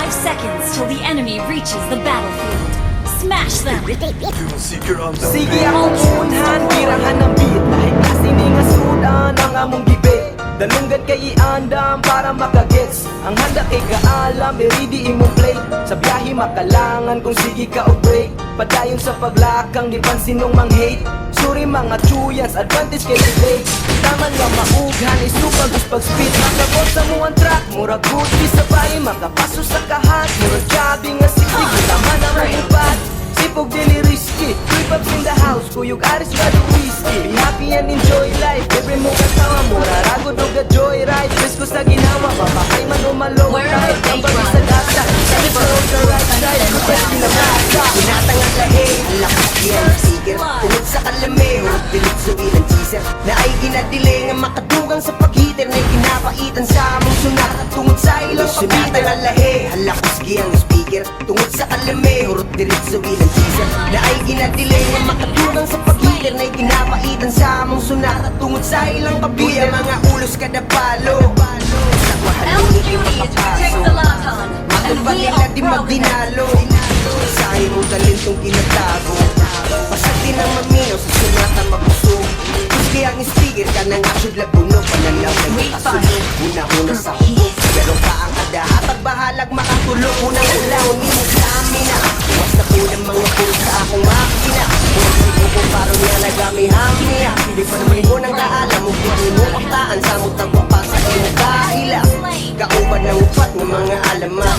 5 seconds till the enemy reaches the battlefield. Smash them! Sige akong unhan, birahan ng beat Dahil kasi ni nga sudan ang among debate Dalunggad kay iandam para makagets Ang handa kay kaalam, ready imong play Sa biyahe makalangan kung sige ka o break Padayon sa paglakang, di pansin nung mang-hate Suri mga chuyans, advantage kay delay Taman nga maughan, isupag pag-speed Makabot sa muang track, murag good sa bahay Makapaso sa kahat, murag jabi nga siklig Taman na magubat Sipog dili risky, creep ups in the house Kuyog aris ba the whiskey Be happy and enjoy life Every mo katawa mo Raragod o joyride Risk ko sa ginawa Mapakay man o malong tide Ang bagi sa data Sabi pa o sa right side Kupas kinabasa Pinatang ang lahi Ang lakas yan Siger Tungod sa kalame Urot pilit sa ilang teaser Na ay ginadiling Ang makadugang sa paghiter Na ginapaitan sa among sunat At tungod sa ilang pabitan ang lahi Ang lakas giyang speaker Tungod sa kalame Urot pilit sa ilang teaser Na ay ginadiling Ang makadugang sa paghiter Na ginapaitan sa among sunat At tungod sa ilang pabitan Mga ulos kada palo Sa mahalingin yung makapaso Makalba nila di magdinalo Sa imong talentong kinatago Pasag din ang maminaw sa sunatan mapusog Gusti ang speaker ka nang asyod labuno Panalaw na makasulog Una-una sa hukok Pero ka ang kadahatag bahalag makatulog Unang-ulaw ni mo sa amin na Iwas na po ng mga pulo sa akong makina Kung sigo ko parang niya nagami-hami na Hindi pa naman mo nang kaalam mo Kung mo paktaan sa mutang pa sa iyong kahila Kauban ng upat ng mga alamat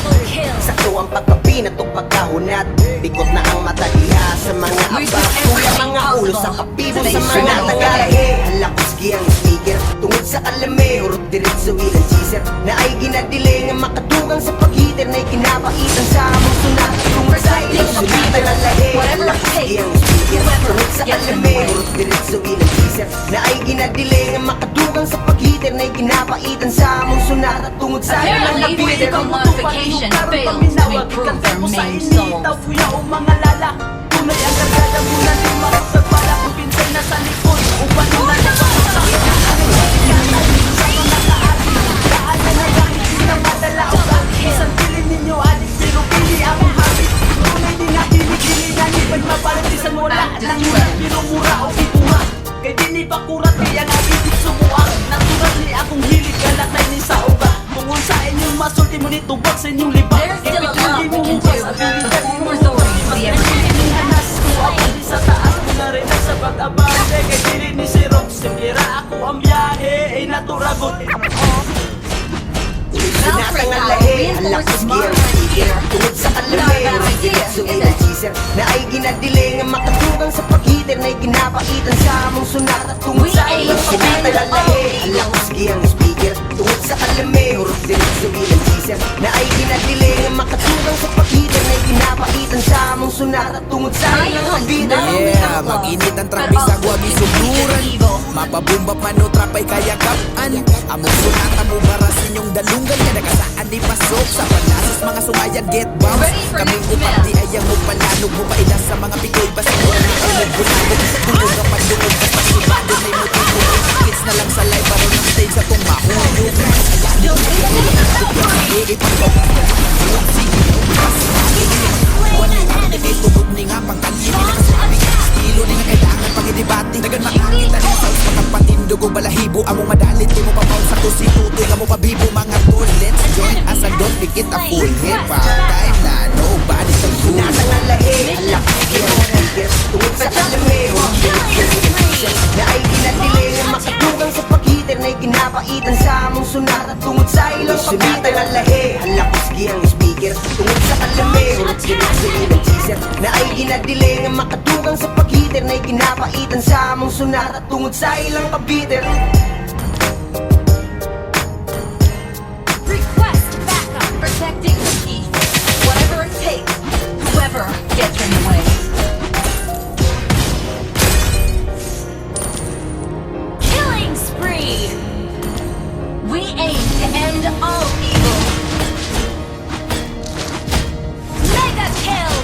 Sakto ang pagkapinat o pagkahunat Likot na ang mata diha sa mga abang Kuya mga ulo sa kapibo sa mga tagahe Halakos giyang speaker Tungod sa kalame Urot dirit sa wilang cheeser Na ay ginadiling Ang makadugang sa paghiter Na ikinapaitan sa among sunat Tungod sa ilang sulitan ang lahi Halakos giyang speaker Tungod sa kalame Urot dirit sa wilang cheeser Na ay ginadiling Ang makadugang sa paghiter Na ikinapaitan sa among sunat At tungod sa ilang Apparently, physical modification fails to improve their main souls. Kuya o mga lala Tunay ang kargada muna din makapagpala Kung pinsay na sa likod Uban mo na napakasa Sa mga kaali Daan na nagamit Di na madala o gamit Isang pili ninyo adik Pero pili akong habit Tunay din na kinikili na ni Pag mapalatisan mo lahat ng ulat Minumura o ikuha Kay di ni pakurat Kaya nga ibig sumuang Natural ni akong hilig Galatay ni sa uga Kung sa inyong masulti mo nitubag sa inyong libag There's still a lot we can do. We're sorry for the everything. sa taas mo na rin sa pag-abante Kay dili ni si Rob Simplera ako ang biyahe Ay naturagot Sinatang ang lahi Ang lakas giyang speaker Tungod sa kalame Dilit sa ilang cheeser Na ay ginadiling Ang makadugang sa paghiter Na ikinapaitan sa among sunat At tungod sa ilang pabitan ang lahi Ang lakas giyang speaker Tungod sa kalame Urot dilit sa ilang cheeser Na ay ginadiling Ang makadugang sa paghiter Na ikinapaitan sa among sunat At tungod sa ilang pabitan Yeah, mag-init ang track bisag wag isuburan Mapabumba mano trapay kayakapan Among sunata mo barasin yung dalunggan Kada kasaan di pasok sa panasos mga sumayan get bounce Kaming upati ayang mo palanog mo pailas sa mga pikoy basta mo na ilog bunagod Tulog ang pandungog kas pasibado may motibo Kids na lang sa live baro ng stage sa tong mahulog Wala ang tinitubog ni nga pangkalini Nakasabi estilo ni nga kailangan pag-idibati Nagan makakita ni sa mga patindugo balahibo Among madalit di mo papaw sa kusitutoy Amo pabibo mga tol Let's join as a don't pikit a full hip hop Time na nobody can do Sinatang ang lahi Halak giyang speaker Tungod sa kalame Na ay ginadiling Ang makadugang sa paghiter Na ikinapaitan sa among sunat At tungod sa ilang pabitan ang lahi Halak giyang speaker Tungod sa kalame Urot dilit sa ilang cheeser Na ay ginadiling Ang makadugang sa paghiter Na ikinapaitan sa among sunat At tungod sa ilang pabitan Request backup. Protecting the peace. Whatever it takes. Whoever gets in the way. Killing spree! We aim to end all evil. Mega kill!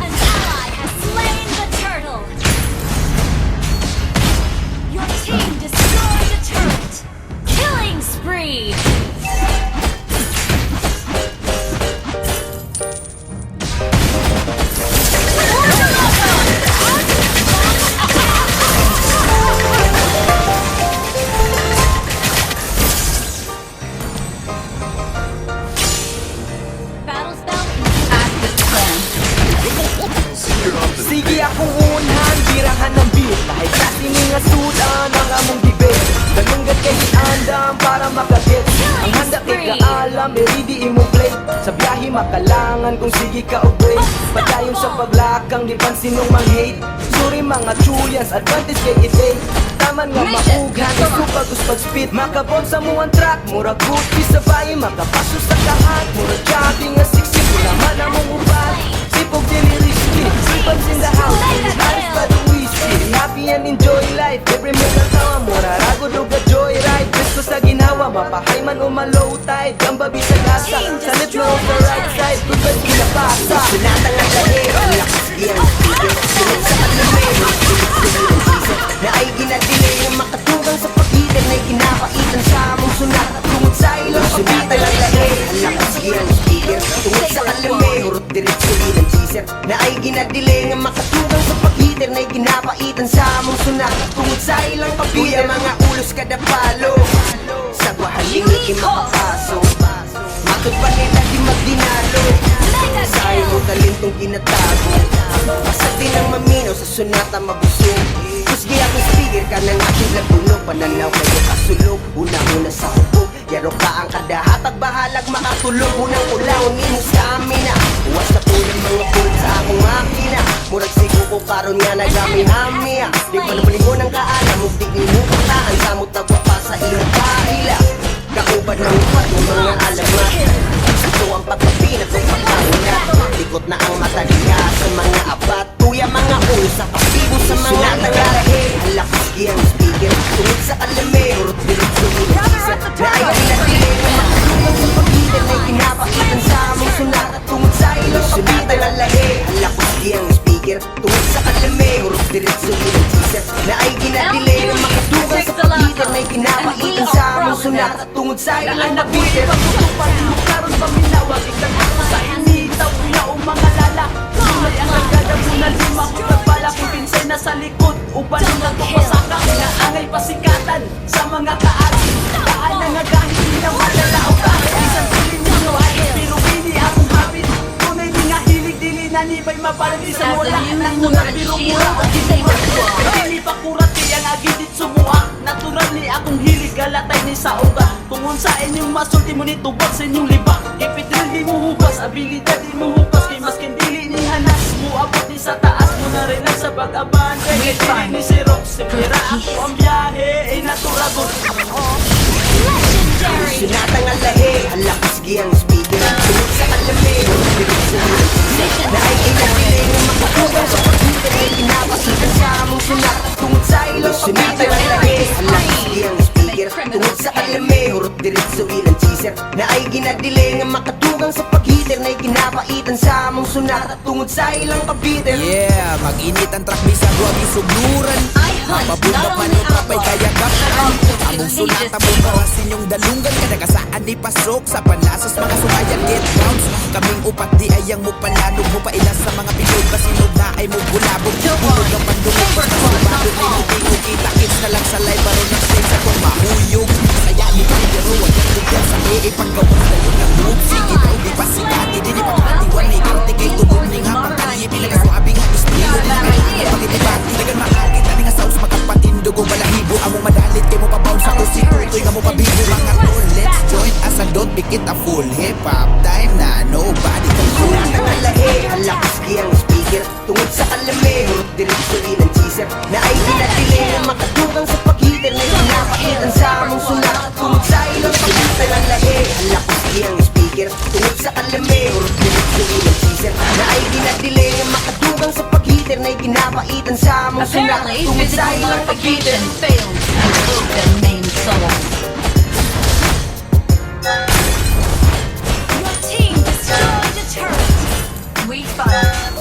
An ally has slain the turtle! Your team destroyed the turret! Killing spree! andam para makagets. Ang handa kay kaalam, ready imong play. Sa biyahe makalangan kung sige ka ugray. Padayon sa paglakang, di pansin nung mang-hate. Sorry mga chulians, advantage kay itay. Taman nga maughan, isupag uspag speed. Makabon sa muang track, murag Gucci sa bayi. Makapaso sa kahat, murag jogging nga 60. Naman ang mong upat, sipog dili risky. Sipag in the house, halos pa the whiskey. Happy and enjoy life, every minute tawa. Mura rago duga joyride, gusto sa ginawa. Mapahay man o ma-low tide, ang babi sa gasa. Sa left no the right side, good kinapasa. Sunatan ang lahi, ang lakas giyang speaker. Sunod sa kalamay, na ay ginadilay ng makatugang sa pagitan na kinapaitan sa among sunat at tungod sa ilang pagitan ang lahi, ang lakas giyang speaker. Tungod sa kalamay, hurot diretso ilang teaser na ay ginadilay ng makatugang sa pagitan na kinapaitan sa among sunat at tungod sa ilang pagitan. Mga ulos kada palo sa bahaling makapasok. Matod pa nila di magdinalo sa iyong talentong kinatago. Basta din ang maminaw sa sunata mabusog. Kusgi akong speaker ka ng aking lagunog. Pananaw kayo kasulog, unang-una sa hukog. Yaro ka ang kadahatag, bahalag makatulog. Unang ulaw, nginos sa amina. Uwas na po ng mga bulot sa akong makina. Murag sigo ko karon nga nagami-hami. Di pa nabalingon ang kaalam, mugdig ni mo kataan. Samot nagwa pa sa iyong kahila. Kaubad ng upat ng mga alamat. Ito ang pagpapinat ng pagkauna. Likot na ang mata niya sa mga abat. Tuya mga ulo sa pasibo sa mga nagarahe. Ang lakas giyang speaker, tungod sa kalame. Hurot diretso ilang teaser na ay pinagpili ng makatulong sa pagitan na kinapaitan sa among sunat at tungod sa ilang pagitan ang lahi. Ang lakas giyang speaker, tungod sa kalame. Hurot diretso ilang teaser na ay ginadili ng makatulong sa pagitan na kinapaitan sa among sunat at tungod sa ilang pagitan. Karon paminawag, ikang ako sa initaw. Kuya o mga lala, tunay ang nagdada muna lima. Kung nagpalaki pinsay na sa likod, uban ang nagpapasaka. Naangay pasikatan sa mga kaagi. Kaan na nga kahit di na malalaw ka. Isang piling nyo ay pero pili akong habit. Tunay di nga hilig, dili na nibay mapalang di sa wala. Nang muna pero mura at hindi magkuha. Dili pa kurat kaya nga gidit sumuha. Natural ni akong hilig, galatay ni sa uga. Kung unsa inyong masulti mo nito, bag sa inyong libak. Ipitril di mo hugas, abilidad di mo hugas. Kay maskin dili ni hanas, muabot ni sa taas. Muna rin lang sa bag-aban. Kaya dili ni si Rox, simira ako ang biyahe. Ay naturagon. Legendary! Sunatang ang lahi, ang lakas giyang speaker. Sunod sa kalame, hurot diretso ilang teaser na ay ginadili ng makatugang sa pagitan na kinapasitan sa among sunat at tungod sa ilang pagitan ang lahi, ang lakas giyang speaker. Tungod sa kalame, hurot diretso ilang teaser na ay ginadili ng makatugang sa pagitan na kinapaitan sa among sunat at tungod sa ilang pagitan. Yeah, mag-init ang track bisag huwag isugluran. Mapabundak man yung trapay kaya kapan. Among sunata mo barasin yung dalunggan. Kada kasaan di pasok sa panlasas mga sumayan get bounce. Kaming upat di ayang mo panlanog mo pailas sa mga Pinoy. Basinog na ay mo bulabog. Hulog ang pandungog basta sumabog. May muting kita kids na lang sa live. Baro ng stage sa kong mahuyog. Kaya ni Pagdero ang nagtugyan sa may ipaggawa na yung nag-move. Sige daw di pa sigati. Di ni pagkatiwan ni Karte kay tubog ni nga pagkaliye. Pinagasuabing ang estilo. Di na kaya pagkitibati. Dagan makakita ni nga saus magkapatindog o balahibo. Among madalit kay mo pa-bounce ako si Utoy nga mo pabibo. Mga tol, let's join us and don't make it a full hip-hop time na nobody can fool. Sunatang ang lahi, ang lakas giyang speaker. Tungod sa kalame, hurot diretso ilang teaser na ay ginadili ng makatugang sa pagitan na kinapaitan sa among sunat at tungod sa ilang pagitan ang lahi, ang lakas giyang speaker. Tungod sa kalame, hurot diretso ilang teaser na ay ginadili ng makatugang sa pagitan na kinapaitan sa among sunat at Apparently, tungod sa physical ilang pagitan. modification failed to evoke the main soul. Your team destroyed a turret! We fight